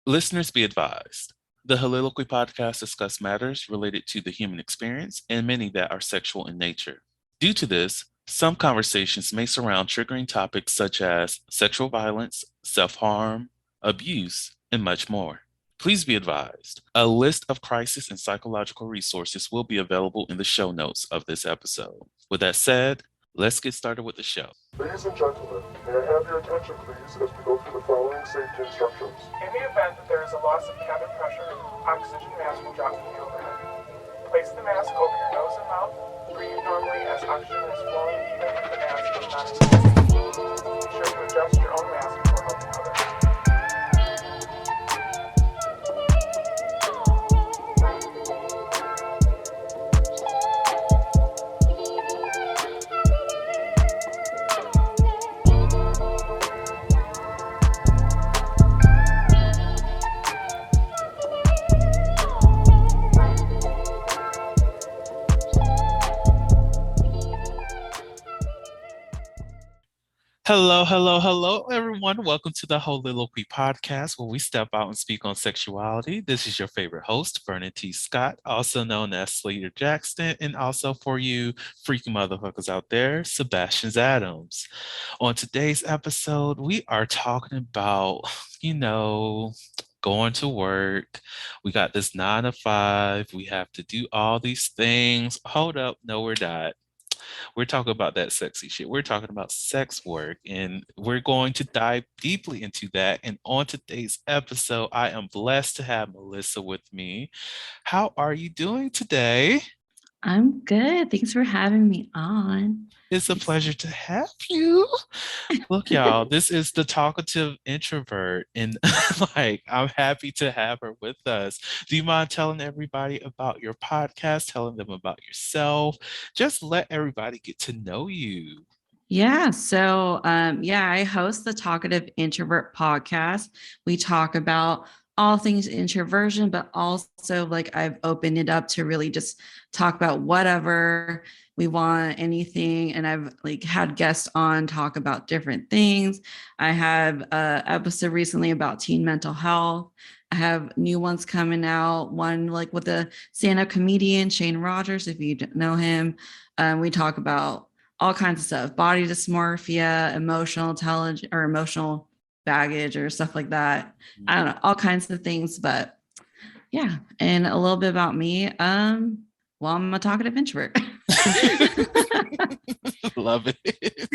Listeners be advised. The Soliloquy podcast discuss matters related to the human experience and many that are sexual in nature. Due to this, some conversations may surround triggering topics such as sexual violence, self harm, abuse, and much more. Please be advised. A list of crisis and psychological resources will be available in the show notes of this episode. With that said, let's get started with the show. Ladies and gentlemen, may I have your attention please as we go through the following safety instructions. In the event that there is a loss of cabin pressure, oxygen mask will drop from the overhead. Place the mask over your nose and mouth. Breathe normally as oxygen is flowing even if the mask is not inflated. Be sure to adjust your own mask before helping others. Hello, everyone. Welcome to the Soliloquy podcast, where we step out and speak on sexuality. This is your favorite host, Vernon T. Scott, also known as Slaytor Jackson, and also for you freaky motherfuckers out there, Sebastian Adams. On today's episode, we are talking about, going to work. We got this 9 to 5. We have to do all these things. Hold up. No, we're not. We're talking about that sexy shit. We're talking about sex work, and we're going to dive deeply into that. And on today's episode, I am blessed to have Meliza with me. How are you doing today? I'm good. Thanks for having me on. It's a pleasure to have you. Look, y'all, this is the Talkative Introvert, and I'm happy to have her with us. Do you mind telling everybody about your podcast, telling them about yourself? Just let everybody get to know you. Yeah. So, I host the Talkative Introvert podcast. We talk about all things introversion, but also like I've opened it up to really just talk about whatever we want, anything. And I've like had guests on talk about different things. I have a episode recently about teen mental health. I have new ones coming out. One like with a stand-up comedian, Shane Rogers, if you know him. We talk about all kinds of stuff, body dysmorphia, emotional intelligence or emotional baggage or stuff like that. I don't know, all kinds of things, but yeah. And a little bit about me. I'm a talkative introvert. Love it.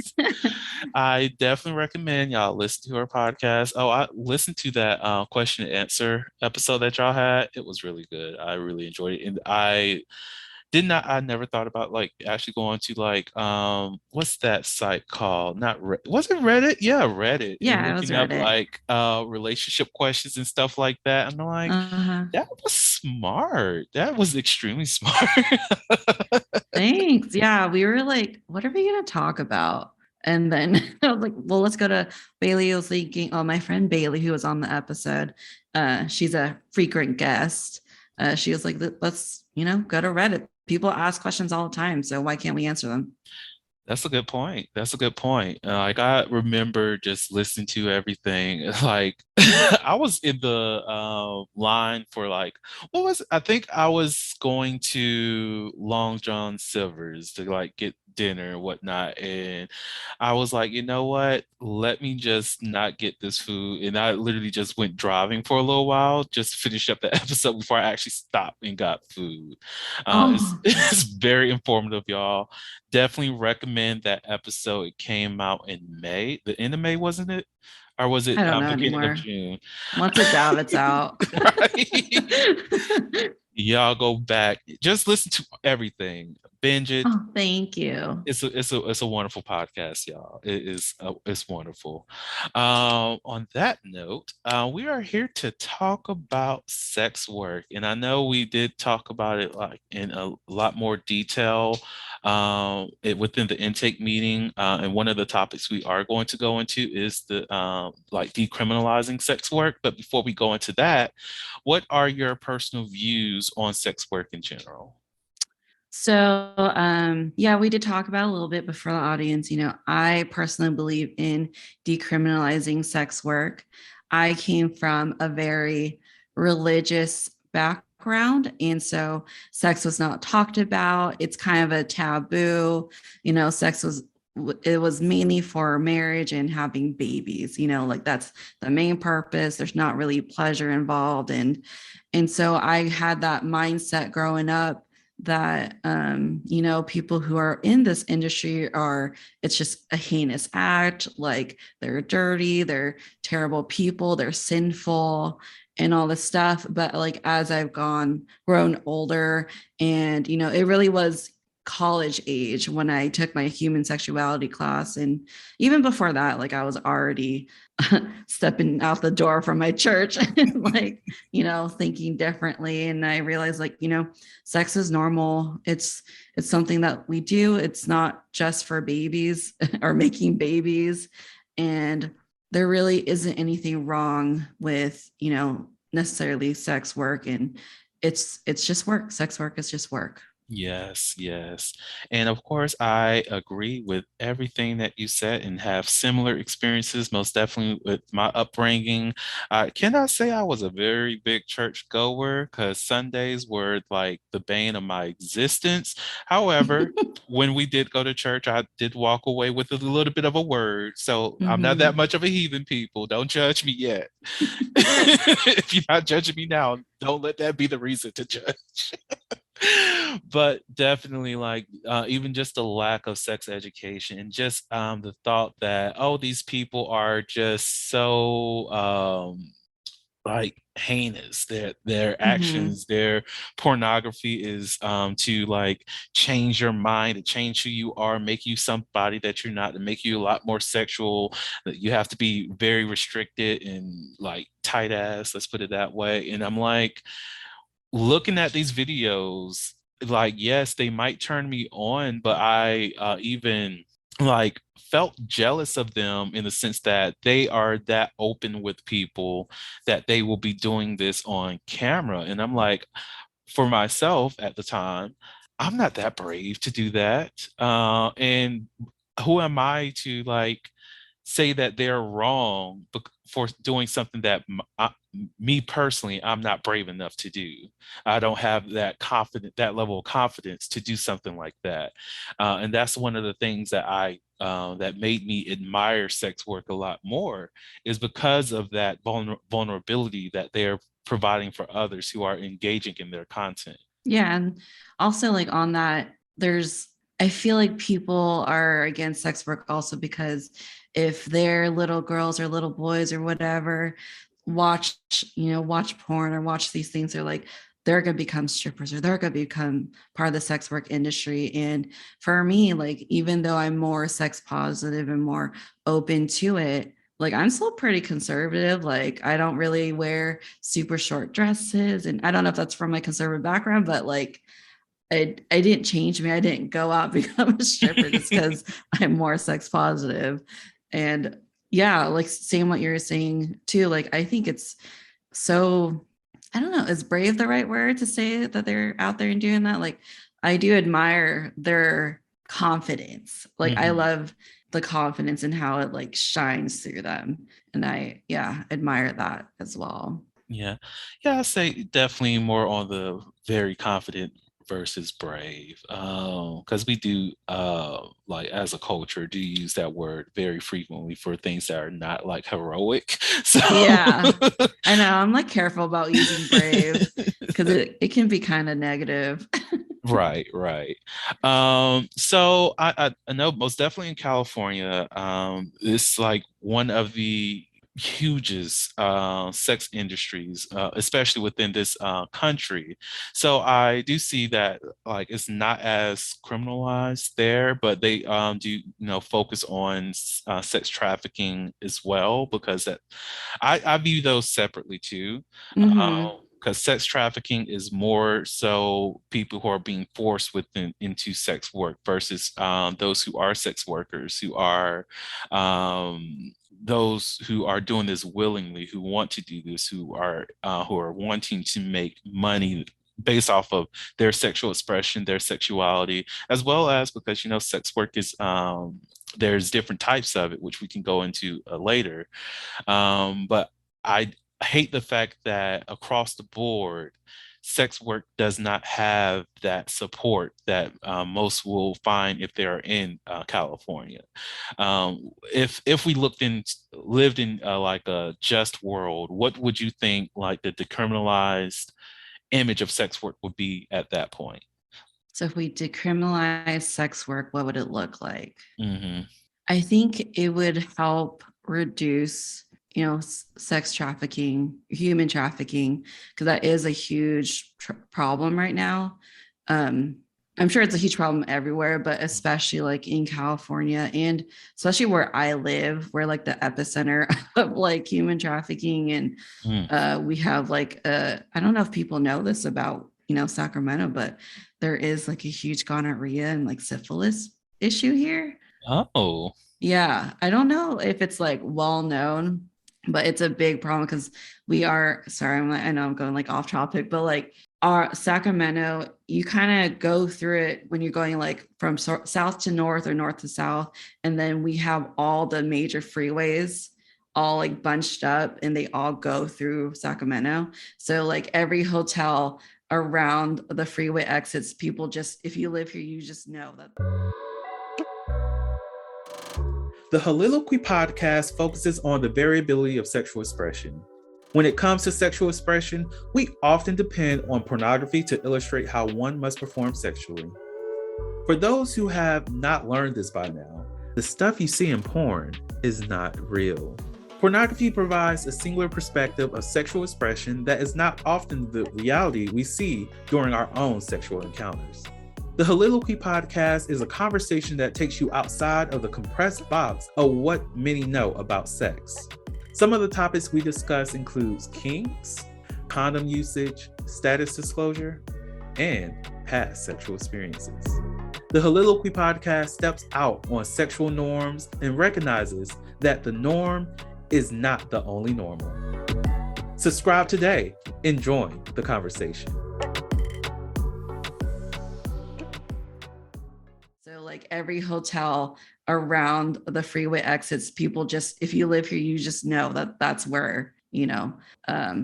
I definitely recommend y'all listen to our podcast. Oh, I listened to that question and answer episode that y'all had. It was really good. I really enjoyed it. And I never thought about like actually going to like what's that site called? Not was it Reddit? Yeah, Reddit. And Yeah, it was looking up Reddit. like relationship questions and stuff like that. And I'm like, Uh-huh. that was smart. That was extremely smart. Thanks. Yeah, we were like, what are we going to talk about? And then I was like, well, let's go to Bailey was leaking. Oh, my friend Bailey, who was on the episode, she's a frequent guest. She was like, let's, go to Reddit. People ask questions all the time. So why can't we answer them? That's a good point. That's a good point. Like I remember just listening to everything. Like I was in the line for like what was I think I was going to Long John Silver's to like get dinner and whatnot, and I was like, you know what? Let me just not get this food, and I literally just went driving for a little while, just finished up the episode before I actually stopped and got food. It's Oh, it's very informative, y'all. Definitely recommend that episode. It came out in May. The end of May, wasn't it? Or was it I don't know beginning of anymore. June? Once it's out, it's out. Right? Y'all go back. Just listen to everything. Binge it. Oh, thank you. It's a wonderful podcast, y'all. It's wonderful. On that note, we are here to talk about sex work, and I know we did talk about it like in a lot more detail within the intake meeting. And one of the topics we are going to go into is the like decriminalizing sex work. But before we go into that, what are your personal views on sex work in general? So, we did talk about a little bit before the audience. I personally believe in decriminalizing sex work. I came from a very religious background. And so sex was not talked about. It's kind of a taboo. Sex was, it was mainly for marriage and having babies, like that's the main purpose. There's not really pleasure involved. And so I had that mindset growing up that people who are in this industry are, it's just a heinous act, like they're dirty, they're terrible people, they're sinful and all this stuff. But like as I've grown older, and it really was college age when I took my human sexuality class. And even before that, like I was already stepping out the door from my church and like, thinking differently. And I realized like, sex is normal. It's something that we do. It's not just for babies or making babies. And there really isn't anything wrong with, necessarily sex work. And it's just work. Sex work is just work. Yes, yes. And of course, I agree with everything that you said and have similar experiences, most definitely with my upbringing. I cannot say I was a very big church goer because Sundays were like the bane of my existence. However, when we did go to church, I did walk away with a little bit of a word. So I'm not that Mhm. much of a heathen, people. Don't judge me yet. If you're not judging me now, don't let that be the reason to judge. But definitely like even just the lack of sex education and just the thought that, oh, these people are just so like heinous, their Mhm. actions, their pornography is to like change your mind, to change who you are, make you somebody that you're not, to make you a lot more sexual, that you have to be very restricted and like tight ass, let's put it that way. And I'm like, looking at these videos, like, yes, they might turn me on, but I even like felt jealous of them in the sense that they are that open with people that they will be doing this on camera. And I'm like, for myself at the time, I'm not that brave to do that. And who am I to like say that they're wrong for doing something that me personally, I'm not brave enough to do. I don't have that level of confidence to do something like that. And that's one of the things that that made me admire sex work a lot more, is because of that vulnerability that they're providing for others who are engaging in their content. Yeah. And also, like, on that, I feel like people are against sex work also because if their little girls or little boys or whatever watch, watch porn or watch these things, they're like, they're going to become strippers or they're going to become part of the sex work industry. And for me, like, even though I'm more sex positive and more open to it, like I'm still pretty conservative. Like I don't really wear super short dresses. And I don't know if that's from my conservative background, but like I didn't change me. I didn't go out and become a stripper just because I'm more sex positive. And yeah, like saying what you're saying too, like I think it's so, I don't know, is brave the right word to say that they're out there and doing that? Like I do admire their confidence. Like I Mhm. love the confidence and how it like shines through them. And I, yeah, admire that as well. Yeah. Yeah, I say definitely more on the very confident versus brave. Because we do like as a culture do use that word very frequently for things that are not like heroic. So Yeah. I know. I'm like careful about using brave because it can be kind of negative. right, right. So I know most definitely in California, it's like one of the hugest sex industries, especially within this country. So I do see that like it's not as criminalized there, but they do focus on sex trafficking as well, because I view those separately too. Hmm. Because sex trafficking is more so people who are being forced into sex work versus those who are sex workers, who are those who are doing this willingly, who want to do this, who are wanting to make money based off of their sexual expression, their sexuality, as well as because sex work is there's different types of it, which we can go into later. But I hate the fact that across the board, sex work does not have that support that most will find if they are in California. If we lived in like a just world, what would you think like the decriminalized image of sex work would be at that point? So if we decriminalize sex work, what would it look like? Hmm. I think it would help reduce, sex trafficking, human trafficking, because that is a huge problem right now. Um, I'm sure it's a huge problem everywhere, but especially like in California and especially where I live, where like the epicenter of like human trafficking. And we have like, I don't know if people know this about, Sacramento, but there is like a huge gonorrhea and like syphilis issue here. Oh. Yeah, I don't know if it's like well known, but it's a big problem because we are sorry, I know I'm going like off topic, but like our Sacramento, you kind of go through it when you're going like from south to north or north to south, and then we have all the major freeways all like bunched up and they all go through Sacramento. So like every hotel around the freeway exits, people just if you live here, you just know that. The Soliloquy podcast focuses on the variability of sexual expression. When it comes to sexual expression, we often depend on pornography to illustrate how one must perform sexually. For those who have not learned this by now, the stuff you see in porn is not real. Pornography provides a singular perspective of sexual expression that is not often the reality we see during our own sexual encounters. The Soliloquy podcast is a conversation that takes you outside of the compressed box of what many know about sex. Some of the topics we discuss includes kinks, condom usage, status disclosure, and past sexual experiences. The Soliloquy podcast steps out on sexual norms and recognizes that the norm is not the only normal. Subscribe today and join the conversation. So like every hotel around the freeway exits, people just if you live here, you just know that that's where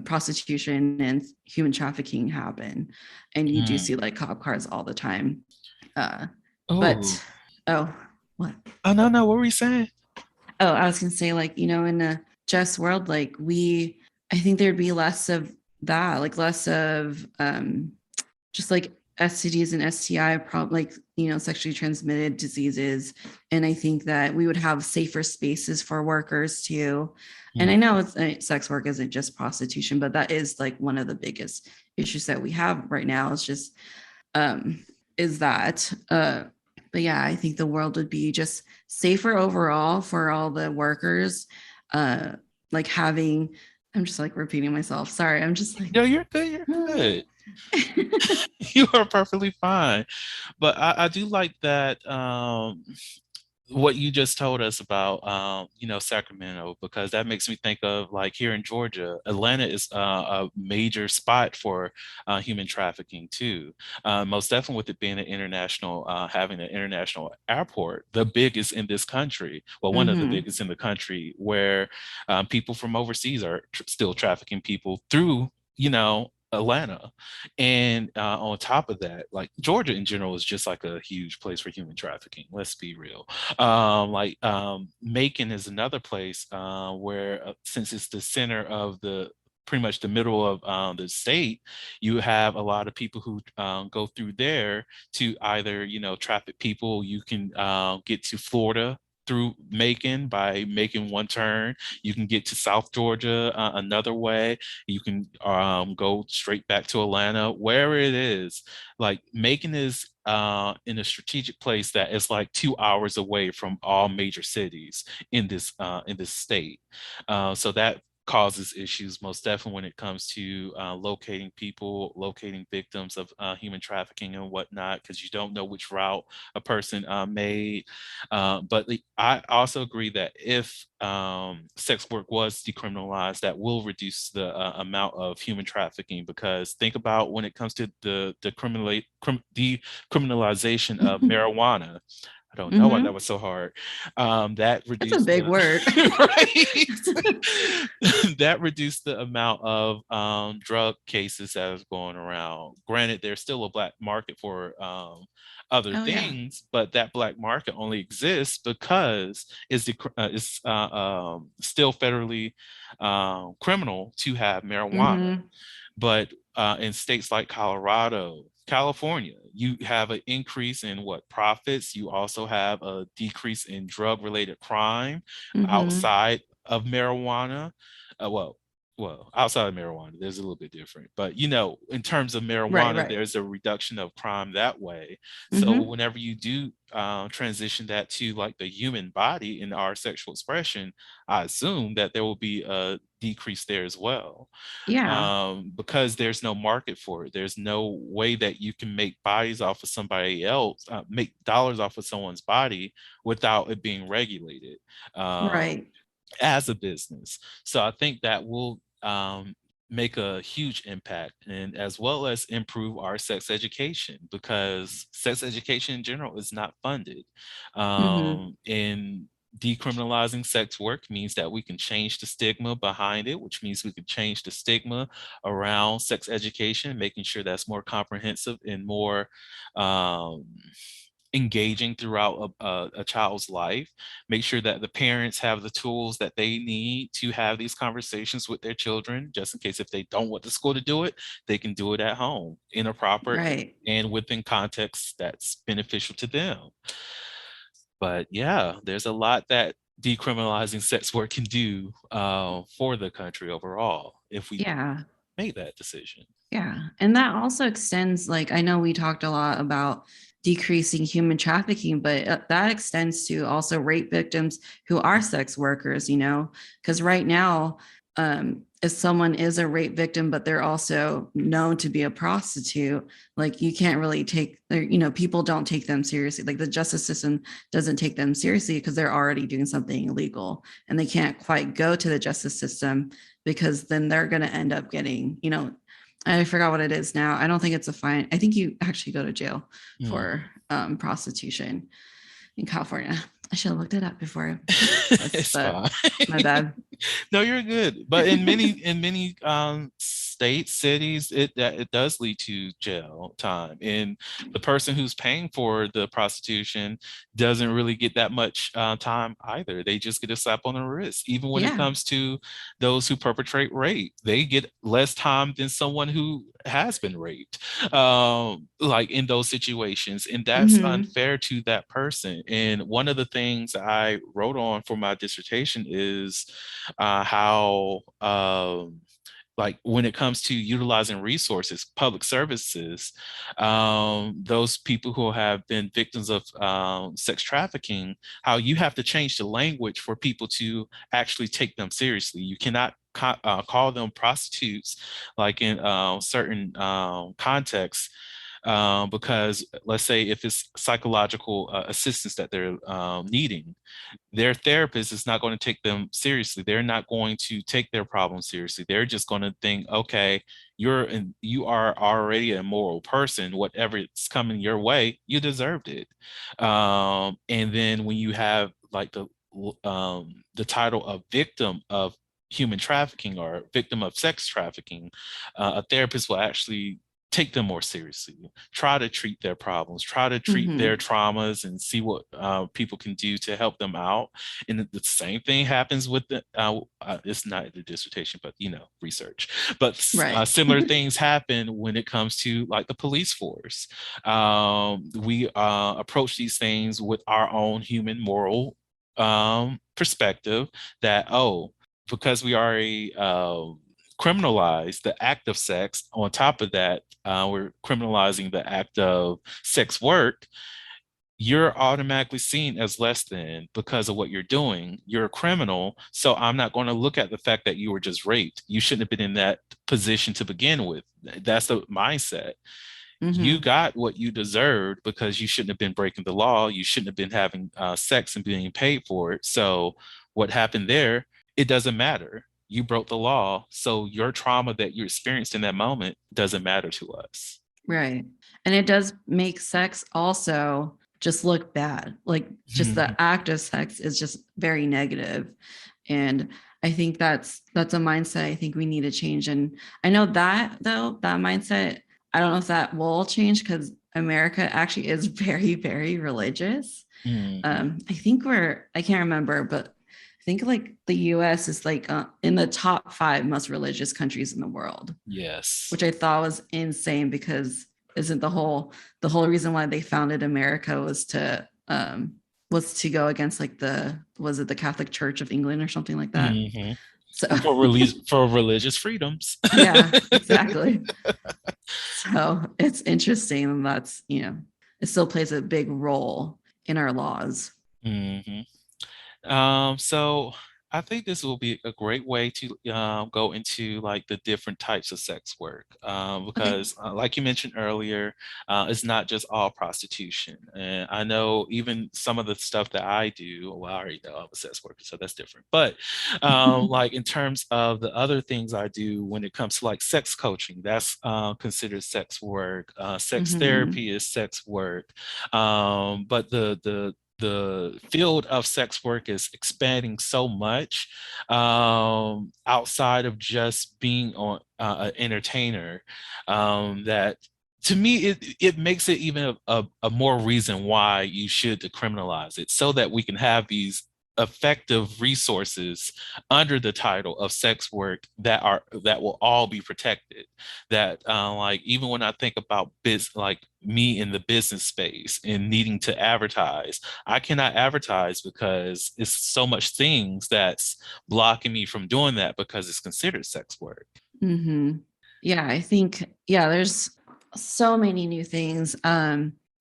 prostitution and human trafficking happen, and you do see like cop cars all the time. Oh. But oh, what? Oh no, no, what were you saying? Oh, I was gonna say like in a just world, like I think there'd be less of that, like less of just like STDs and STI, like sexually transmitted diseases, and I think that we would have safer spaces for workers too. And I know sex work isn't just prostitution, but that is like one of the biggest issues that we have right now. It's just is that. But yeah, I think the world would be just safer overall for all the workers. Like having, I'm just like repeating myself. Sorry, I'm just like. No, you're good. You're good. You are perfectly fine. But I do like that what you just told us about Sacramento, because that makes me think of like here in Georgia, Atlanta is a major spot for human trafficking too. Most definitely with it being an international, having an international airport, the biggest in this country, well, one of the biggest in the country, where people from overseas are still trafficking people through Atlanta. And on top of that, like Georgia in general is just like a huge place for human trafficking. Let's be real. Macon is another place where, since it's the center of the pretty much the middle of the state, you have a lot of people who go through there to either, traffic people. You can get to Florida through Macon by making one turn. You can get to South Georgia another way. You can go straight back to Atlanta, wherever it is. Like Macon is in a strategic place that is like 2 hours away from all major cities in this state. So that causes issues most definitely when it comes to locating people, locating victims of human trafficking and whatnot, because you don't know which route a person made. But I also agree that if sex work was decriminalized, that will reduce the amount of human trafficking, because think about when it comes to the decriminalization of marijuana. I don't know why that Mm-hmm. was so hard. That It's a reduced big the word. right. That reduced the amount of drug cases that was going around. Granted, there's still a black market for other Oh yeah. things, but that black market only exists because it's still federally criminal to have marijuana. Mm-hmm. But in states like Colorado, California, you have an increase in what profits. You also have a decrease in drug related crime Mm-hmm. outside of marijuana. Uh, well, outside of marijuana, there's a little bit different, but in terms of Right, marijuana, right. there's a reduction of crime that way. So Mm-hmm. whenever you do transition that to like the human body in our sexual expression, I assume that there will be a decrease there as well, Yeah. because there's no market for it. There's no way that you can make bodies off of somebody else, make dollars off of someone's body without it being regulated Right. as a business. So I think that will make a huge impact, and as well as improve our sex education, because sex education in general is not funded. Mm-hmm. In decriminalizing sex work means that we can change the stigma behind it, which means we can change the stigma around sex education, making sure that's more comprehensive and more um, engaging throughout a child's life. Make sure that the parents have the tools that they need to have these conversations with their children, just in case if they don't want the school to do it, they can do it at home in a proper Right. and within context that's beneficial to them. But yeah, there's a lot that decriminalizing sex work can do for the country overall if we Yeah. made that decision. Yeah. And that also extends, like, I know we talked a lot about decreasing human trafficking, but that extends to also rape victims who are sex workers, because right now, if someone is a rape victim, but they're also known to be a prostitute, like you can't really people don't take them seriously. Like the justice system doesn't take them seriously because they're already doing something illegal and they can't quite go to the justice system because then they're going to end up getting, I forgot what it is now. I don't think it's a fine. I think you actually go to jail for Mhm. prostitution in California. I should have looked it up before this, It's but fine. my bad. No, you're good. But in many states, cities, it does lead to jail time, and the person who's paying for the prostitution doesn't really get that much time either. They just get a slap on the wrist. Even when it Yeah. comes to those who perpetrate rape, they get less time than someone who has been raped. Like in those situations, and that's Mm-hmm. unfair to that person. And one of the things I wrote on for my dissertation is how like when it comes to utilizing resources, public services, those people who have been victims of sex trafficking, how you have to change the language for people to actually take them seriously. You cannot call them prostitutes like in certain contexts, because let's say if it's psychological assistance that they're needing, their therapist is not going to take them seriously. They're not going to take their problem seriously. They're just going to think, okay, you are already a moral person. Whatever it's coming your way, you deserved it. And then when you have like the title of victim of human trafficking or victim of sex trafficking, a therapist will actually take them more seriously, try to treat their problems, try to treat their Mm-hmm. traumas, and see what people can do to help them out. And the same thing happens with it's not the dissertation, but research. But Right. similar things happen when it comes to like the police force. We approach these things with our own human moral perspective that, oh, because we already criminalize the act of sex. On top of that, we're criminalizing the act of sex work. You're automatically seen as less than because of what you're doing. You're a criminal. So I'm not going to look at the fact that you were just raped. You shouldn't have been in that position to begin with. That's the mindset. You Mm-hmm. got what you deserved because you shouldn't have been breaking the law. You shouldn't have been having sex and being paid for it. So what happened there, it doesn't matter. You broke the law. So your trauma that you experienced in that moment doesn't matter to us. Right. And it does make sex also just look bad. Like just the act of sex is just very negative. And I think that's a mindset I think we need to change. And I know that though, that mindset, I don't know if that will change because America actually is very, very religious. I think I can't remember, but I think like the US is like in the top 5 most religious countries in the world, Yes. which I thought was insane because isn't the whole reason why they founded America was to go against like was it the Catholic Church of England or something like that? So For religious freedoms. yeah, exactly. So it's interesting, and that's, it still plays a big role in our laws. So I think this will be a great way to go into like the different types of sex work Okay. because, like you mentioned earlier, it's not just all prostitution. And I know even some of the stuff that I do, well, I already know I'm a sex worker, so that's different. But like in terms of the other things I do when it comes to like sex coaching, that's considered sex work. Sex therapy is sex work. But the field of sex work is expanding so much outside of just being on an entertainer that to me it makes it even a more reason why you should decriminalize it so that we can have these effective resources under the title of sex work that will all be protected. That like even when I think about like me in the business space and needing to advertise, I cannot advertise because it's so much things that's blocking me from doing that because it's considered sex work. Yeah, I think, there's so many new things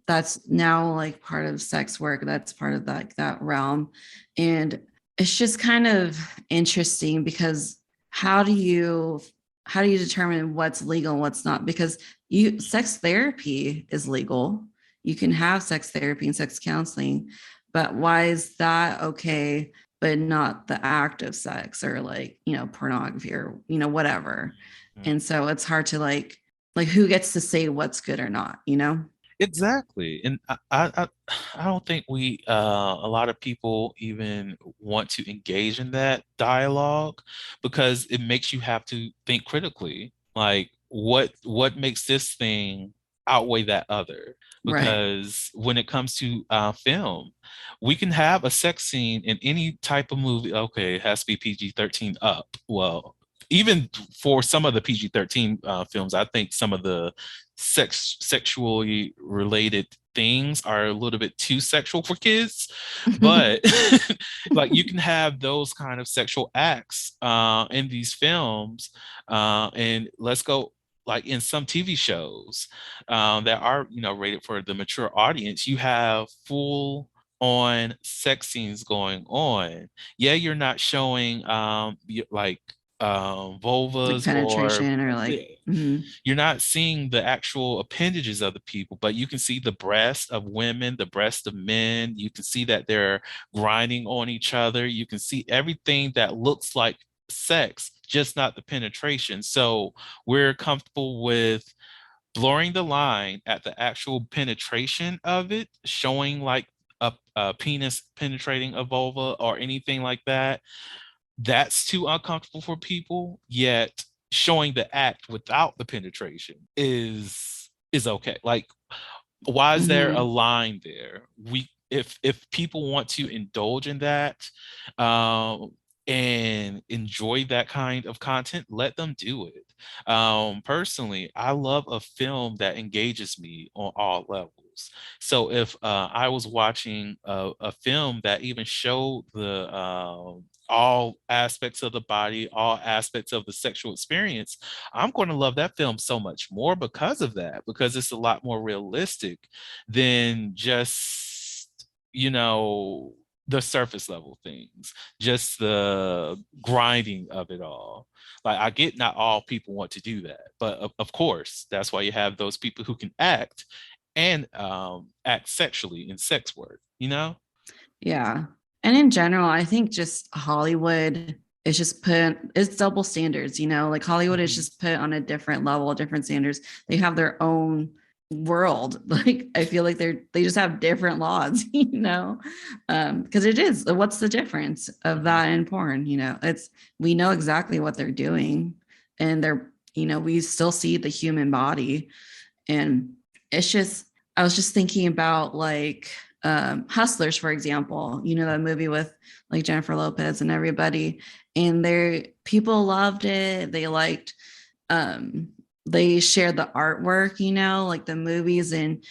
that's now like part of sex work, that's part of that realm. And it's just kind of interesting because how do you determine what's legal and what's not? Because sex therapy is legal. You can have sex therapy and sex counseling, but why is that okay, but not the act of sex or like, pornography or, whatever. And so it's hard to like who gets to say what's good or not, Exactly. And I don't think a lot of people even want to engage in that dialogue because it makes you have to think critically. Like what makes this thing outweigh that other? Right. Because when it comes to film, we can have a sex scene in any type of movie. Okay, it has to be PG-13 up. Well, even for some of the PG-13 films, I think some of the sexually related things are a little bit too sexual for kids, but like you can have those kind of sexual acts in these films, and let's go like in some TV shows that are rated for the mature audience. You have full on sex scenes going on. Yeah, you're not showing like Like vulvas or penetration or like you're not seeing the actual appendages of the people, but you can see the breast of women, the breast of men. You can see that they're grinding on each other. You can see everything that looks like sex, just not the penetration. So we're comfortable with blurring the line at the actual penetration of it, showing like a penis penetrating a vulva or anything like that. That's too uncomfortable for people, yet showing the act without the penetration is okay. Like, why is there a line there? If people want to indulge in that and enjoy that kind of content, let them do it. Personally, I love a film that engages me on all levels. So if I was watching a film that even showed the all aspects of the body, all aspects of the sexual experience, I'm going to love that film so much more because of that, because it's a lot more realistic than just, the surface level things, just the grinding of it all. Like, I get not all people want to do that, but of course, that's why you have those people who can act and act sexually in sex work, Yeah. And in general, I think just Hollywood is just it's double standards, like Hollywood is just put on a different level, different standards. They have their own world. Like I feel like they just have different laws, because it is, what's the difference of Mhm. that and porn? It's, we know exactly what they're doing, and they're, we still see the human body. And it's just, I was just thinking about like Hustlers, for example, that movie with like Jennifer Lopez and everybody, and people loved it. They liked, um they shared the artwork, like the movies in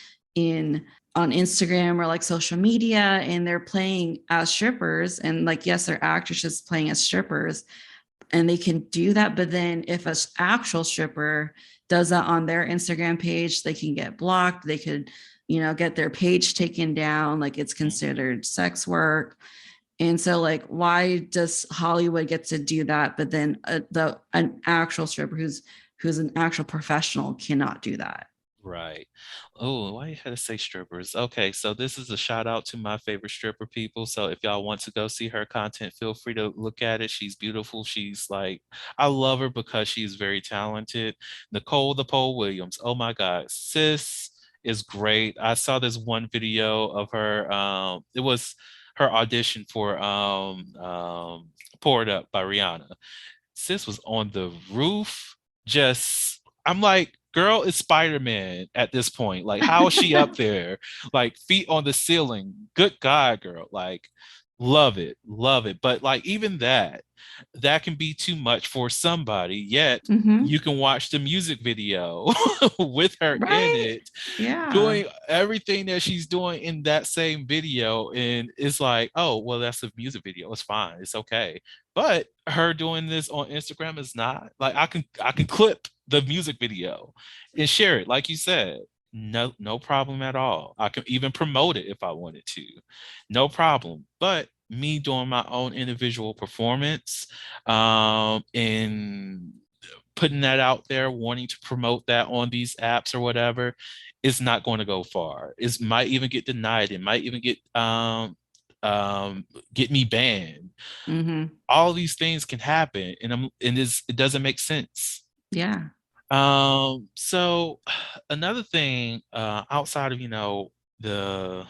on Instagram or like social media, and they're playing as strippers, and like, yes, they're actresses playing as strippers, and they can do that. But then if an actual stripper does that on their Instagram page, they can get blocked. They could, get their page taken down. Like it's considered sex work. And so, like, why does Hollywood get to do that, but then an actual stripper who's an actual professional cannot do that? Right. Oh, why you had to say strippers? Okay, so this is a shout out to my favorite stripper people. So if y'all want to go see her content, feel free to look at it. She's beautiful. She's like, I love her because she's very talented. Nicole the Pole Williams. Oh my God, sis is great. I saw this one video of her. It was her audition for Pour It Up by Rihanna. Sis was on the roof, just, I'm like, girl is Spider-Man at this point. Like, how is she up there? Like, feet on the ceiling. Good God, girl. Like, love it, love it. But like, even that can be too much for somebody, yet Mm-hmm. you can watch the music video with her in Right. it, Yeah. doing everything that she's doing in that same video. And it's like, oh, well, that's a music video. It's fine. It's okay. But her doing this on Instagram is not like, I can clip the music video and share it, like you said. No, no problem at all. I can even promote it if I wanted to. No problem. But me doing my own individual performance, and putting that out there, wanting to promote that on these apps or whatever, is not going to go far. It might even get denied. It might even get me banned. Mm-hmm. All these things can happen, and it doesn't make sense. Yeah. So another thing, outside of, the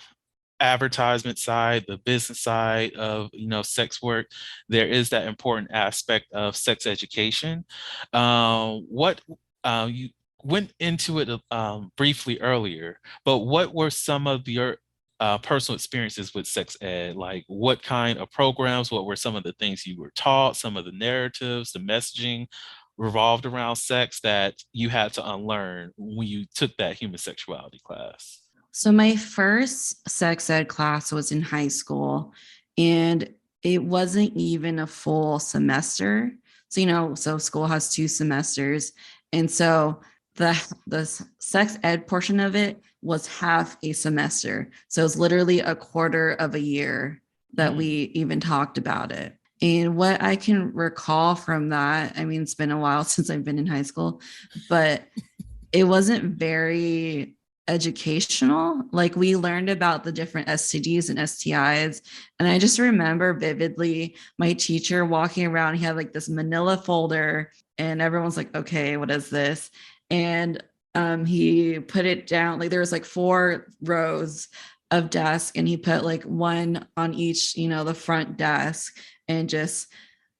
advertisement side, the business side of, sex work, there is that important aspect of sex education. What You went into it briefly earlier, but what were some of your personal experiences with sex ed? Like, what kind of programs? What were some of the things you were taught? Some of the narratives, the messaging revolved around sex that you had to unlearn when you took that human sexuality class? So my first sex ed class was in high school, and it wasn't even a full semester. So, so school has 2 semesters. And so the sex ed portion of it was half a semester. So it's literally a quarter of a year that we Mm. even talked about it. And what I can recall from that, I mean, it's been a while since I've been in high school, but it wasn't very educational. Like we learned about the different STDs and STIs. And I just remember vividly my teacher walking around. He had like this manila folder, and everyone's like, okay, what is this? And he put it down. Like there was like 4 rows of desk, and he put like one on each, the front desk, and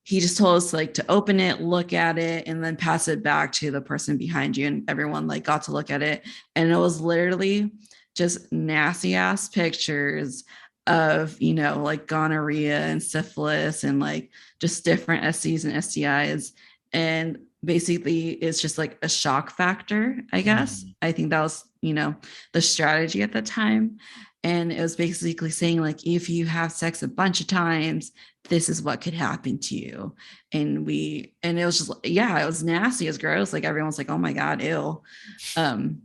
he just told us like to open it, look at it, and then pass it back to the person behind you. And everyone like got to look at it. And it was literally just nasty ass pictures of, like gonorrhea and syphilis and like just different STs and STIs. And basically it's just like a shock factor, I guess. Mm. I think that was, the strategy at the time. And it was basically saying like, if you have sex a bunch of times, this is what could happen to you. And it was just, yeah, it was nasty, it was gross. Like everyone's like, oh my God, ew. Um,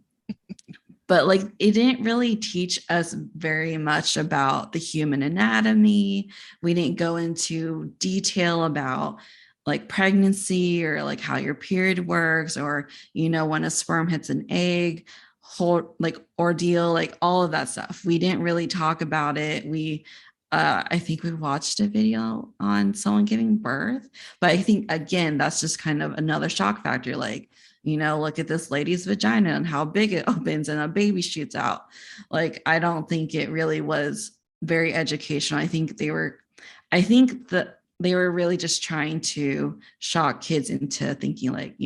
but like it didn't really teach us very much about the human anatomy. We didn't go into detail about like pregnancy or like how your period works, or when a sperm hits an egg, whole like ordeal, like all of that stuff. We didn't really talk about it. I think we watched a video on someone giving birth, but I think again that's just kind of another shock factor. Like, look at this lady's vagina and how big it opens and a baby shoots out. Like, I don't think it really was very educational. I think that they were really just trying to shock kids into thinking like,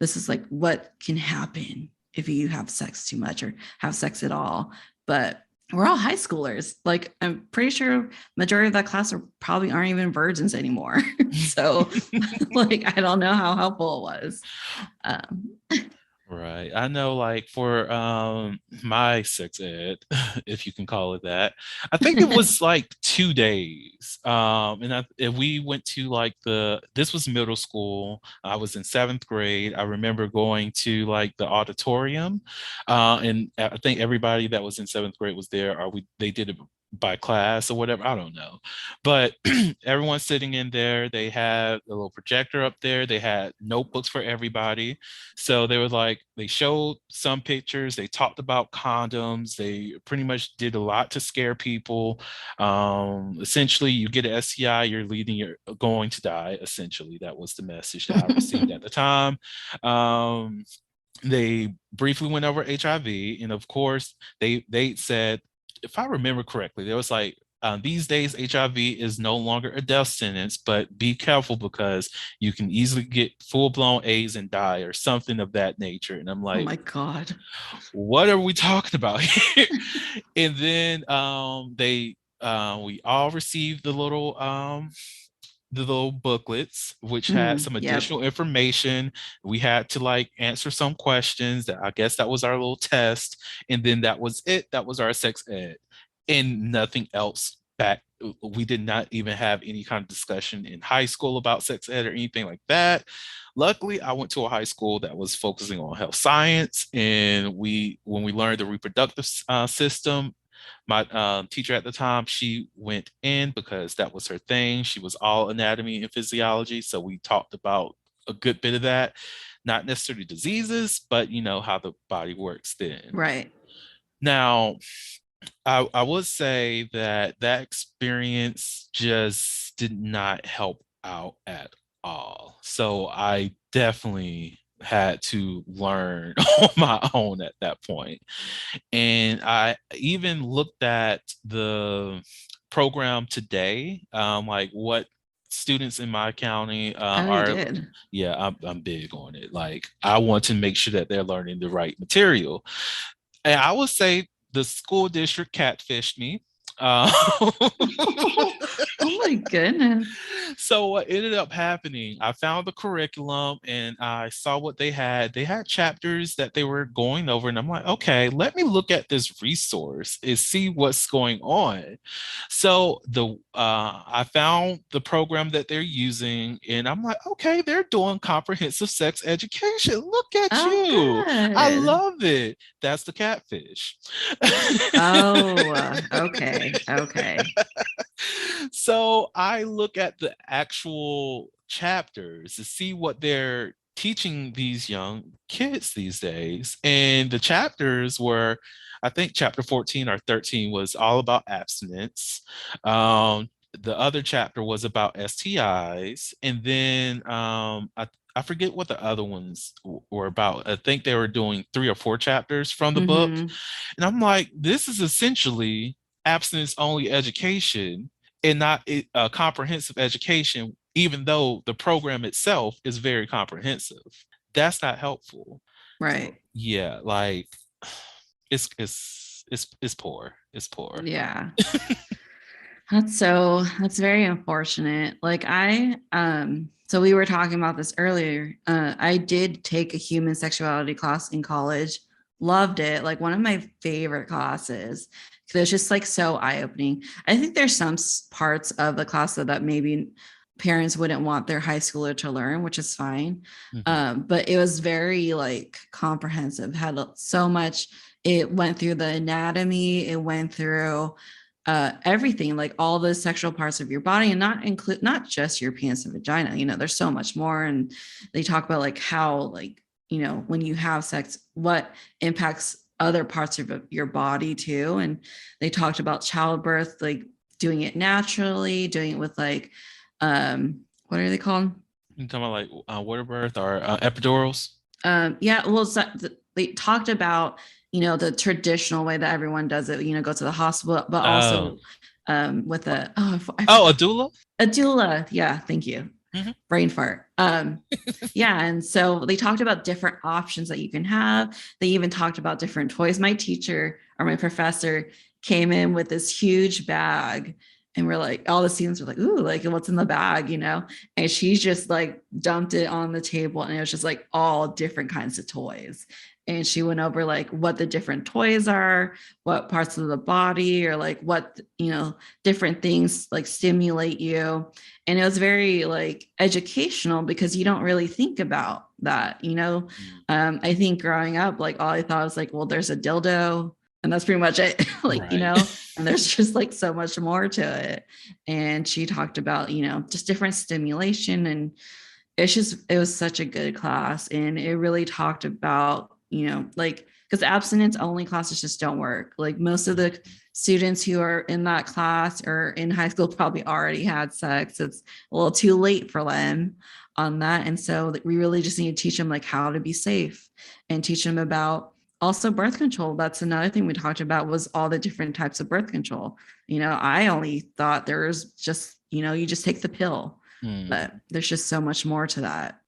this is like what can happen if you have sex too much or have sex at all. But we're all high schoolers. Like, I'm pretty sure majority of that class probably aren't even virgins anymore. So like, I don't know how helpful it was. Um, Right. I know, like, for my sex ed, if you can call it that, I think it was like 2 days. And we went to like this was middle school. I was in seventh grade. I remember going to like the auditorium, and I think everybody that was in seventh grade was there, or they did it by class or whatever. I don't know. But everyone's sitting in there. They had a little projector up there. They had notebooks for everybody. So they were like, they showed some pictures, they talked about condoms, they pretty much did a lot to scare people. Essentially, you get an STI, you're going to die. Essentially, that was the message that I received at the time. They briefly went over HIV, and of course, they said, if I remember correctly, there was like, these days, HIV is no longer a death sentence, but be careful because you can easily get full blown AIDS and die or something of that nature. And I'm oh like, my God. what are we talking about here? And then we all received the little booklets, which had some Yep. additional information. We had to like answer some questions. That I guess that was our little test, and then that was it. That was our sex ed, and nothing else. Back, we did not even have any kind of discussion in high school about sex ed or anything like that. Luckily, I went to a high school that was focusing on health science, and when we learned the reproductive system, my teacher at the time, she went in because that was her thing. She was all anatomy and physiology. So we talked about a good bit of that, not necessarily diseases, but how the body works then. Right. Now, I would say that experience just did not help out at all. So I definitely had to learn on my own at that point. And I even looked at the program today, like what students in my county Oh, you are. did. Yeah, I'm big on it. Like, I want to make sure that they're learning the right material. And I would say the school district catfished me. Uh, Oh my goodness. so what ended up happening, I found the curriculum and I saw what they had. They had chapters that they were going over, and I'm like, okay, let me look at this resource and see what's going on. So I found the program that they're using, and I'm like, okay, they're doing comprehensive sex education. Look at Oh, you. I good. love it. That's the catfish. Oh, okay. Okay. So I look at the actual chapters to see what they're teaching these young kids these days. And the chapters were, I think chapter 14 or 13 was all about abstinence. The other chapter was about STIs. And then I forget what the other ones were about. I think they were doing 3 or 4 chapters from the book. Mm-hmm. And I'm like, this is essentially abstinence only education and not a comprehensive education, even though the program itself is very comprehensive. That's not helpful. So Right. yeah, like, it's poor. It's poor. Yeah. That's very unfortunate. Like, so we were talking about this earlier. I did take a human sexuality class in college. Loved it. Like, one of my favorite classes. Because it's just like so eye-opening. I think there's some parts of the class that maybe parents wouldn't want their high schooler to learn, which is fine. Mhm. But it was very like comprehensive, had so much. It went through the anatomy, it went through everything, like all the sexual parts of your body, and not just your penis and vagina. There's so much more. And they talk about like how, like, when you have sex, what impacts other parts of your body too. And they talked about childbirth, like doing it naturally, doing it with like what are they called? You talking about like water birth or epidurals? Yeah, well, so they talked about, the traditional way that everyone does it, go to the hospital, but Oh, also with I oh, forgot, Adula. a doula. Yeah, thank you. Hmm. Brain fart. Yeah, and so they talked about different options that you can have. They even talked about different toys. My teacher or my professor came in with this huge bag, and we're like, all the students were like, "Ooh, like what's in the bag?" And she's just like dumped it on the table, and it was just like all different kinds of toys. And she went over like what the different toys are, what parts of the body, or like what different things like stimulate you. And it was very like educational because you don't really think about that. I think growing up, like all I thought was like, well, there's a dildo and that's pretty much it. like Right. and there's just like so much more to it. And she talked about just different stimulation, and it was such a good class, and it really talked about like, because abstinence only classes just don't work. Like most of the students who are in that class or in high school probably already had sex. It's a little too late for them on that. And so we really just need to teach them like how to be safe, and teach them about also birth control. That's another thing we talked about, was all the different types of birth control. I only thought there was just you just take the pill, Mm. but there's just so much more to that.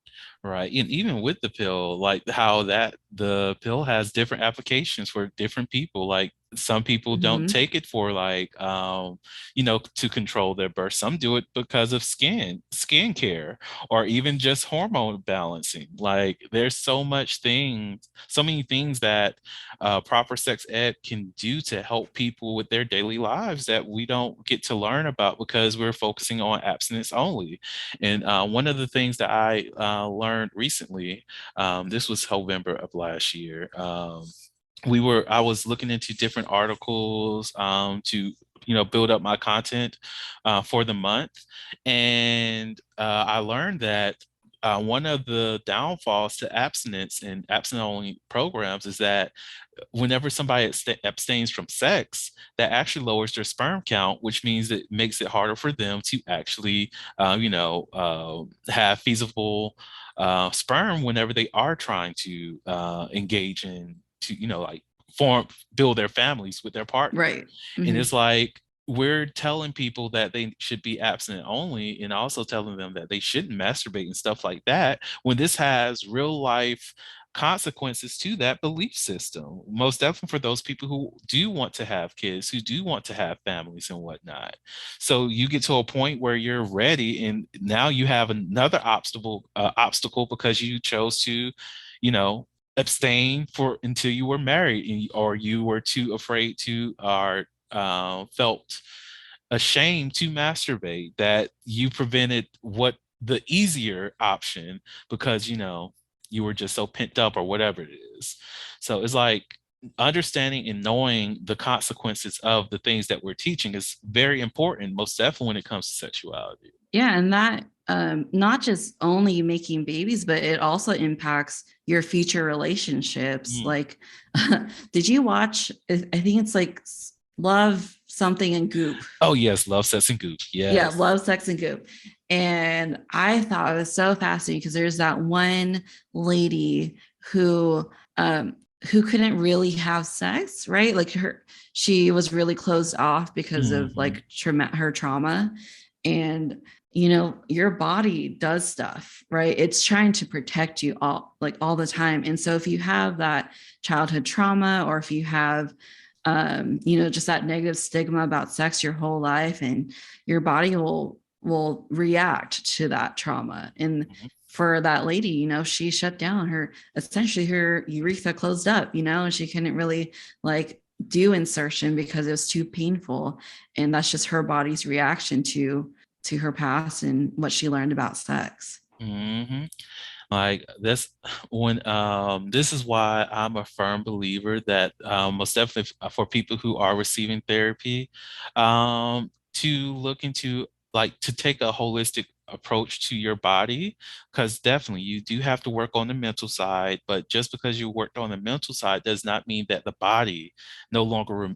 Right. And even with the pill, like how that the pill has different applications for different people. Like some people don't Mm-hmm. take it for like to control their birth. Some do it because of skin care, or even just hormone balancing. Like there's so many things that proper sex ed can do to help people with their daily lives that we don't get to learn about because we're focusing on abstinence only. And one of the things that I learned recently, this was November of last year. I was looking into different articles to build up my content for the month, and I learned that one of the downfalls to abstinence and abstinence only programs is that whenever somebody abstains from sex, that actually lowers their sperm count, which means it makes it harder for them to actually, have feasible sperm whenever they are trying to engage in to, like build their families with their partner. Right. And Mm-hmm. it's like, we're telling people that they should be abstinent only and also telling them that they shouldn't masturbate and stuff like that when this has real life consequences to that belief system. Most definitely for those people who do want to have kids, who do want to have families and whatnot. So you get to a point where you're ready, and now you have another obstacle because you chose to, you know, abstain for until you were married, or you were too afraid to, or felt ashamed to masturbate, that you prevented what the easier option because you were just so pent up or whatever it is. So it's like understanding and knowing the consequences of the things that we're teaching is very important, most definitely when it comes to sexuality. Yeah, and that not just only making babies, but it also impacts your future relationships. Mm. Like, did you watch? I think it's like Love Something and Goop. Oh yes, love, sex, and goop. Yeah, Yes. Love, Sex, and Goop. And I thought it was so fascinating because there's that one lady who couldn't really have sex, right? Like she was really closed off because of Mhm. like her trauma. And your body does stuff, right? It's trying to protect you all the time. And so if you have that childhood trauma, or if you have just that negative stigma about sex your whole life, and your body will react to that trauma. And Mhm. for that lady, she shut down, essentially her urethra closed up, and she couldn't really like do insertion because it was too painful. And that's just her body's reaction to her past and what she learned about sex. Mhm. Like this when this is why I'm a firm believer that most definitely for people who are receiving therapy, to look into, like, to take a holistic approach to your body, because definitely you do have to work on the mental side, but just because you worked on the mental side does not mean that the body no longer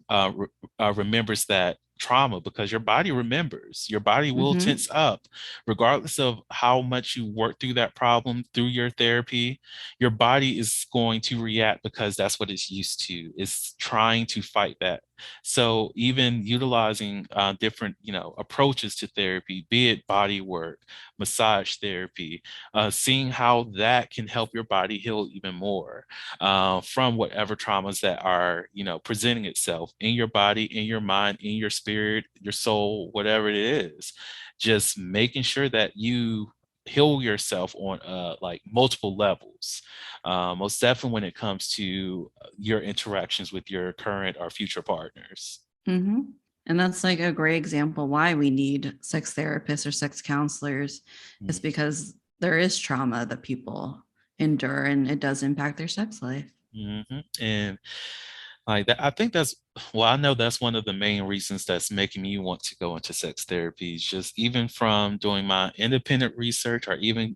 remembers that trauma, because your body remembers. Your body will Mm-hmm. tense up regardless of how much you work through that problem through your therapy. Your body is going to react because that's what it's used to. It's trying to fight that. So even utilizing different, approaches to therapy, be it body work, massage therapy, seeing how that can help your body heal even more from whatever traumas that are, presenting itself in your body, in your mind, in your spirit, your soul, whatever it is. Just making sure that you heal yourself on like multiple levels. Most definitely when it comes to your interactions with your current or future partners. Mm-hmm. And that's like a great example why we need sex therapists or sex counselors, is Mm-hmm. because there is trauma that people endure and it does impact their sex life. And like that, I think that's, well, I know that's one of the main reasons that's making me want to go into sex therapy. Is just even from doing my independent research, or even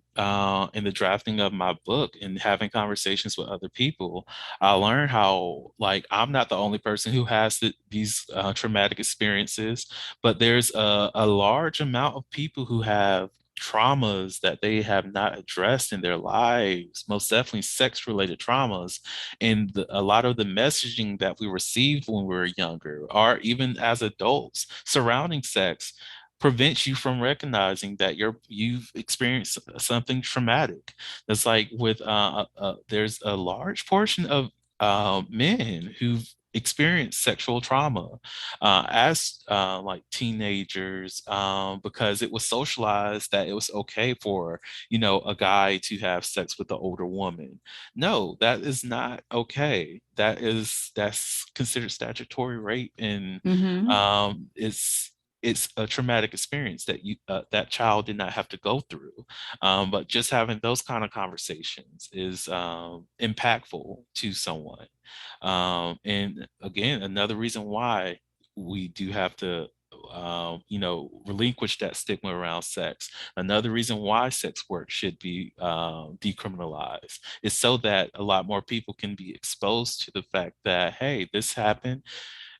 in the drafting of my book and having conversations with other people, I learned how, like, I'm not the only person who has these traumatic experiences, but there's a large amount of people who have traumas that they have not addressed in their lives, most definitely sex related traumas. And a lot of the messaging that we received when we were younger, or even as adults surrounding sex, prevents you from recognizing that you've experienced something traumatic. That's like with there's a large portion of men who've experienced sexual trauma as like teenagers, because it was socialized that it was okay for, a guy to have sex with an older woman. No, that is not okay. That's considered statutory rape, and Mm-hmm. it's a traumatic experience that that child did not have to go through. But just having those kind of conversations is impactful to someone. And again, another reason why we do have to relinquish that stigma around sex. Another reason why sex work should be decriminalized is so that a lot more people can be exposed to the fact that, hey, this happened,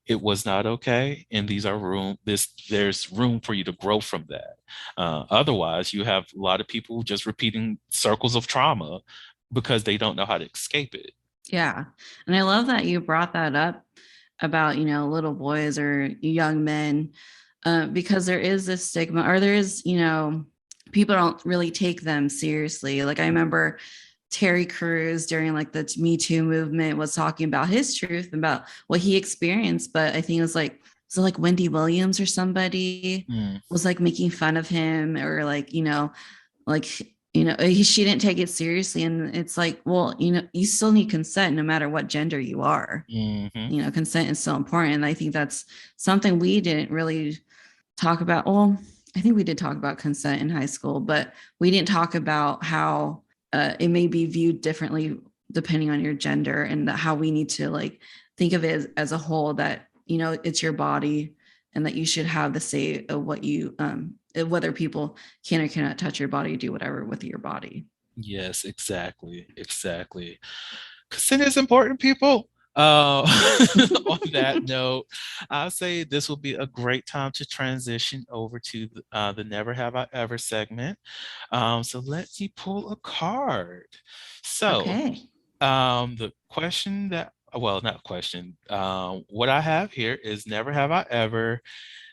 it was not okay, and there's room for you to grow from that. Otherwise, you have a lot of people just repeating circles of trauma because they don't know how to escape it. Yeah. And I love that you brought that up about, little boys or young men, because there is this stigma, or there is, people don't really take them seriously. Like I remember Terry Crews during like the Me Too movement was talking about his truth about what he experienced. But I think it was like, so like Wendy Williams or somebody Mm, was like making fun of him, or like, like, she didn't take it seriously. And it's like, well, you still need consent no matter what gender you are. mhm. Consent is so important. And I think that's something we didn't really talk about. Well, I think we did talk about consent in high school, but we didn't talk about how it may be viewed differently depending on your gender, and that how we need to like think of it as a whole, that, it's your body, and that you should have the say of what you, whether people can or cannot touch your body, do whatever with your body. Yes, exactly, exactly. Consent is important, people. On that note, I'll say this will be a great time to transition over to the Never Have I Ever segment. So let me pull a card. So, Okay. the question that, well, not question, what I have here is, never have I ever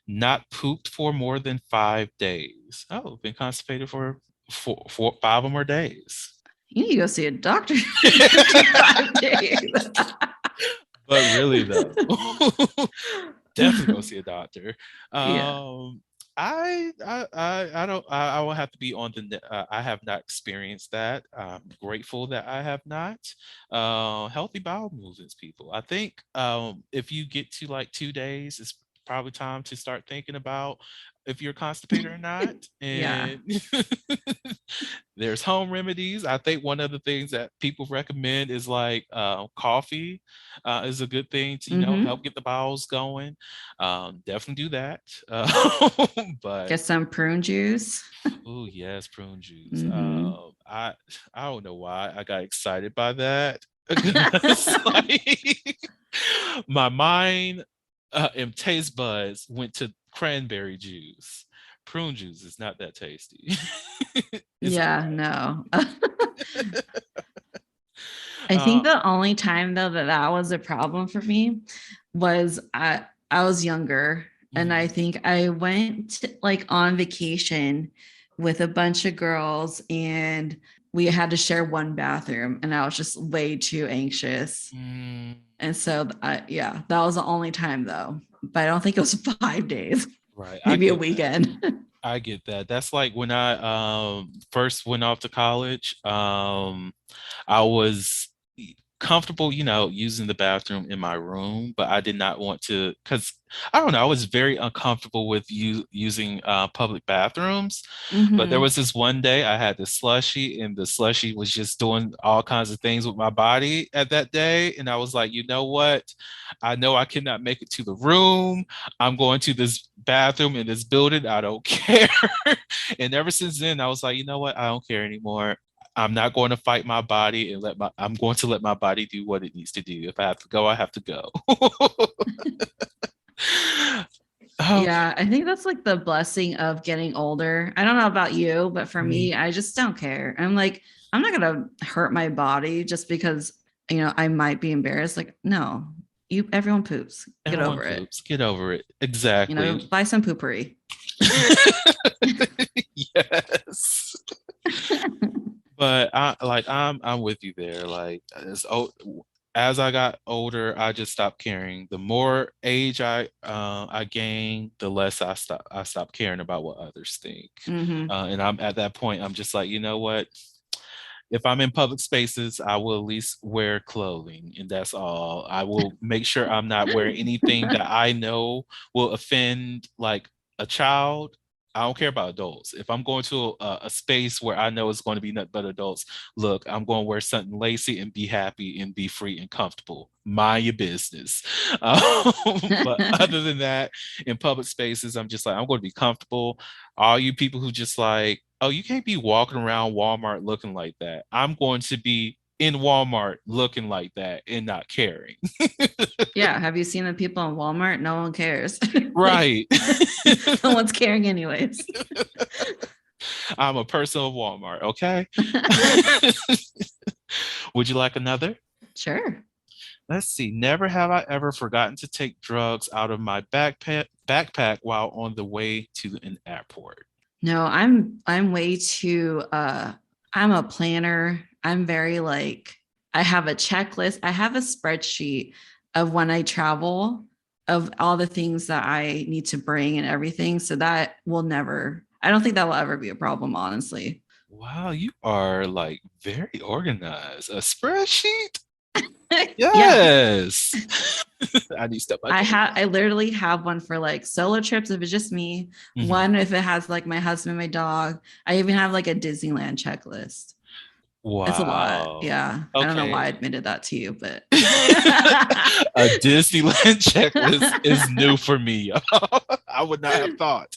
not pooped for more than 5 days. Oh, been constipated for 5 or more days. You need to go see a doctor for 5 days. But really though, definitely go see a doctor. Yeah. I don't, I will have to be on I have not experienced that. I'm grateful that I have not. Healthy bowel movements, people. I think if you get to like 2 days, it's probably time to start thinking about if you're constipated or not. Yeah. And there's home remedies. I think one of the things that people recommend is like coffee is a good thing to, Mm-hmm. help get the bowels going. Definitely do that. But Get some prune juice. oh yes, prune juice. Mm-hmm. I don't know why I got excited by that. Because like my mind and taste buds went to cranberry juice. Prune juice is not that tasty. It's Yeah, bad. no. I Uh, think the only time though that that was a problem for me was I was younger, and I mhm. think I went like on vacation with a bunch of girls, and we had to share one bathroom, and I was just way too anxious. Mm, And so yeah, that was the only time though. But I don't think it was 5 days, right. I maybe a get that. weekend. I get that. That's like when I first went off to college. I was comfortable, using the bathroom in my room, but I did not want to because I don't know, I was very uncomfortable with using public bathrooms. But there Hmm. was this one day I had the slushy, and the slushy was just doing all kinds of things with my body at that day. And I was like, you know what? I know I cannot make it to the room. I'm going to this bathroom in this building. I don't care. And ever since then, I was like, you know what? I don't care anymore. I'm not going to fight my body and I'm going to let my body do what it needs to do. If I have to go, I have to go. Okay. Yeah, I think that's like the blessing of getting older. I don't know about you, but for Mhm. me, I just don't care. I'm like, I'm not gonna hurt my body just because I might be embarrassed. Like, no, everyone poops. Get Everyone over it. poops. Get over it. Exactly. Buy some poopery. Yes. But I'm with you there. Like as I got older, I just stopped caring. The more age I gain, the less I stop caring about what others think. Hmm. And I'm at that point. I'm just like, you know what? If I'm in public spaces, I will at least wear clothing, and that's all. I will make sure I'm not wearing anything that I know will offend like a child. I don't care about adults. If I'm going to a space where I know it's going to be nothing but adults, look, I'm going to wear something lacy and be happy and be free and comfortable. Mind your business. But other than that, in public spaces, I'm just like, I'm going to be comfortable. All you people who just like, oh, you can't be walking around Walmart looking like that. I'm going to be in Walmart looking like that and not caring. Yeah, have you seen the people in Walmart? No one cares. Like, Right. no one's caring anyways. I'm a person of Walmart, okay? Would you like another? Sure. Let's see. Never have I ever forgotten to take drugs out of my backpack while on the way to an airport. No, I'm way too I'm a planner. I'm very like I have a checklist. I have a spreadsheet of when I travel of all the things that I need to bring and everything. So that will never I don't think that will ever be a problem, honestly. Wow, you are like very organized. A spreadsheet? Yeah. Yes. I need to step my game. I literally have one for like solo trips if it's just me. Mhm. One if it has like my husband, my dog. I even have like a Disneyland checklist. It's a lot. Wow. Yeah. I don't know why I Okay. admitted that to you, but A Disneyland checklist is new for me. I would not have thought.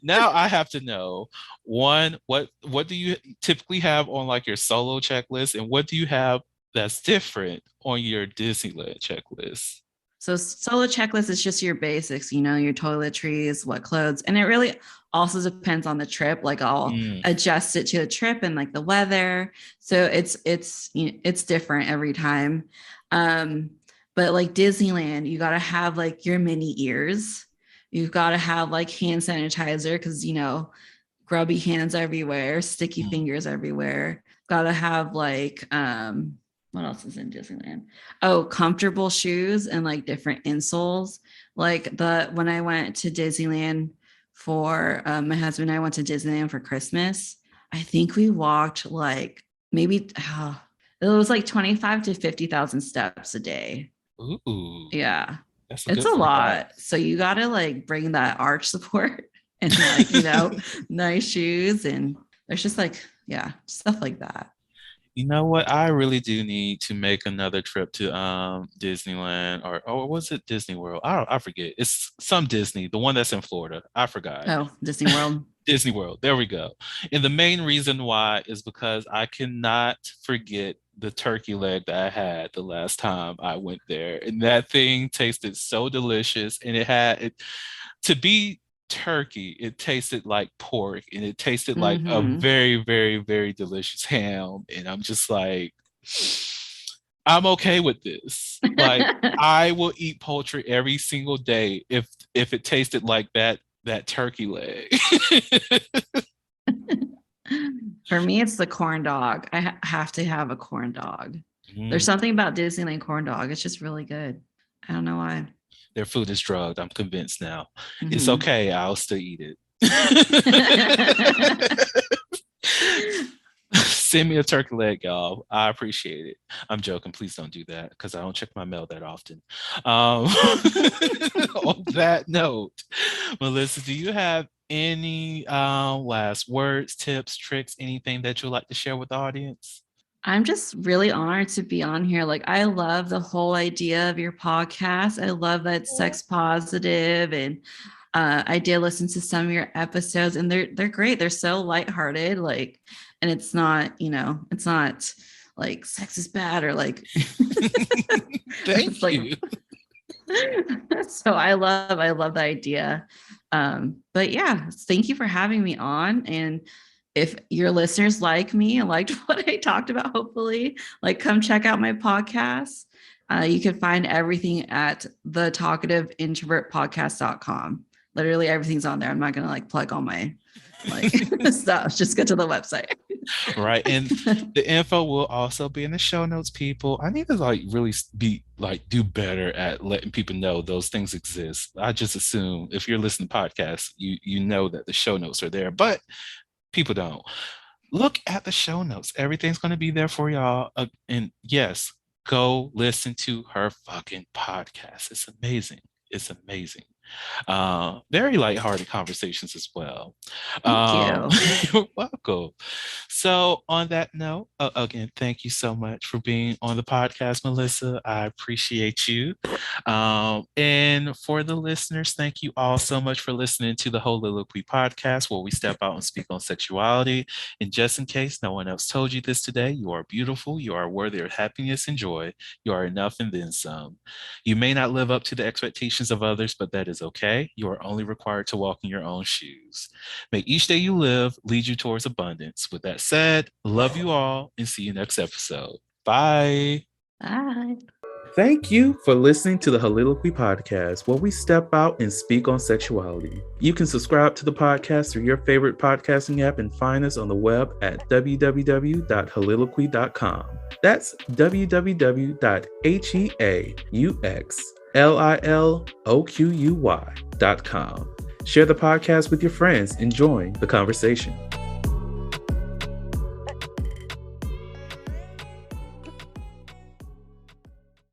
Now I have to know one, what do you typically have on like your solo checklist, and what do you have that's different on your Disneyland checklist? So solo checklist is just your basics, your toiletries, what clothes, and it really also depends on the trip. Like I'll Mm, adjust it to the trip and like the weather. So it's different every time. Um, but like Disneyland, you got to have like your mini ears. You've got to have like hand sanitizer because grubby hands everywhere, sticky mm, fingers everywhere. Got to have like what else is in Disneyland? Oh, comfortable shoes and like different insoles. Like the when I went to Disneyland for my husband and I went to Disneyland for Christmas. I think we walked like maybe it was like 25 to 50,000 steps a day. ooh, Yeah. that's a It's good a workout. lot. So you got to like bring that arch support and like, nice shoes. And there's just like, yeah, stuff like that. You know what? I really do need to make another trip to Disneyland, or was it Disney World? I forget. It's some Disney, the one that's in Florida. I forgot. Oh, Disney World. Disney World. There we go. And the main reason why is because I cannot forget the turkey leg that I had the last time I went there, and that thing tasted so delicious, and to be turkey, it tasted like pork, and it tasted like a Mm-hmm. very, very, very delicious ham, and I'm just like, I'm okay with this. Like, I will eat poultry every single day if it tasted like that turkey leg. For me, it's the corn dog. I have to have a corn dog. There's Mm, something about Disneyland corn dog. It's just really good. I don't know why. their food is drugged. I'm convinced now. It's Mhm. okay. I'll still eat it. Send me a turkey leg, y'all. I appreciate it. I'm joking. Please don't do that because I don't check my mail that often. On that note, Melissa, do you have any last words, tips, tricks, anything that you'd like to share with the audience? I'm just really honored to be on here. Like, I love the whole idea of your podcast. I love that it's sex positive, and I did listen to some of your episodes, and they're great. They're so lighthearted, like, and it's not, it's not like sex is bad or like it's Thank like you. so I love the idea. But yeah, thank you for having me on. And if your listeners like me and liked what I talked about, hopefully, like, come check out my podcast. You can find everything at the talkative introvert podcast.com. Literally everything's on there. I'm not gonna like plug all my like stuff. Just go to the website. Right. And the info will also be in the show notes, people. I need to like really be like do better at letting people know those things exist. I just assume if you're listening to podcasts, you know that the show notes are there, but people don't. Look at the show notes. Everything's going to be there for y'all. And yes, go listen to her fucking podcast. It's amazing. It's amazing. Very lighthearted conversations as well. Thank you. You're welcome. So, on that note, again, thank you so much for being on the podcast, Melissa. I appreciate you. And for the listeners, thank you all so much for listening to the Holiloquy podcast, where we step out and speak on sexuality. And just in case no one else told you this today, you are beautiful, you are worthy of happiness and joy, you are enough and then some. You may not live up to the expectations of others, but that is okay. You are only required to walk in your own shoes. May each day you live lead you towards abundance. With that said, love you all and see you next episode. Bye. Bye. Thank you for listening to the Holiloquy podcast, where we step out and speak on sexuality. You can subscribe to the podcast through your favorite podcasting app and find us on the web at www.holiloquy.com. That's www.heauxliloquy.com. Share the podcast with your friends and join the conversation.